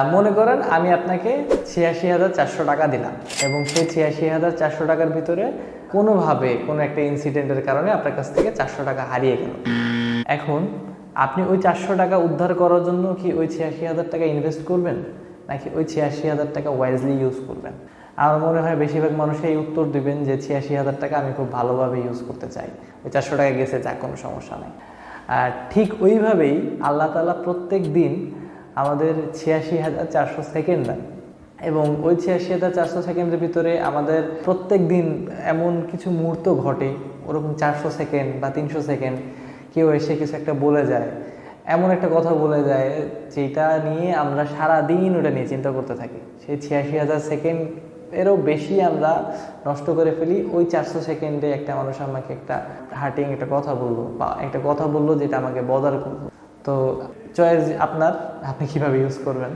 মনে করেন আমি আপনাকে ৮৬,৪০০ টাকা দিলাম এবং সেই ৮৬,৪০০ টাকার ভিতরে কোনোভাবে কোনো একটা ইনসিডেন্টের কারণে আপনার কাছ থেকে ৪০০ টাকা হারিয়ে গেল। এখন আপনি ওই ৪০০ টাকা উদ্ধার করার জন্য কি ওই ৮৬,০০০ টাকা ইনভেস্ট করবেন, নাকি ওই ৮৬,০০০ টাকা ওয়াইজলি ইউজ করবেন? আমার মনে হয় বেশিরভাগ মানুষ এই উত্তর দিবেন যে ৮৬,০০০ টাকা আমি খুব ভালোভাবে ইউজ করতে চাই, ওই ৪০০ টাকা গেছে যাক, কোনো সমস্যা নেই। আর ঠিক ওইভাবেই আল্লাহ তাআলা প্রত্যেক দিন আমাদের ৮৬,৪০০ সেকেন্ড দেন এবং ওই ৮৬,৪০০ সেকেন্ডের ভিতরে আমাদের প্রত্যেক দিন এমন কিছু মুহূর্ত ঘটে, ওরকম ৪০০ সেকেন্ড বা 300 সেকেন্ড কেউ এসে কিছু একটা বলে যায়, এমন একটা কথা বলে যায় যেটা নিয়ে আমরা সারা দিন ওটা নিয়ে চিন্তা করতে থাকি। সেই ৮৬,০০০ সেকেন্ড এরও বেশি আমরা নষ্ট করে ফেলি ওই ৪০০ সেকেন্ডে একটা মানুষ আমাকে একটা হার্টিং একটা কথা বললো বা একটা কথা বললো যেটা আমাকে বদার করলো। তো চয়েস আপনার, আপনি কিভাবে ইউজ করবেন।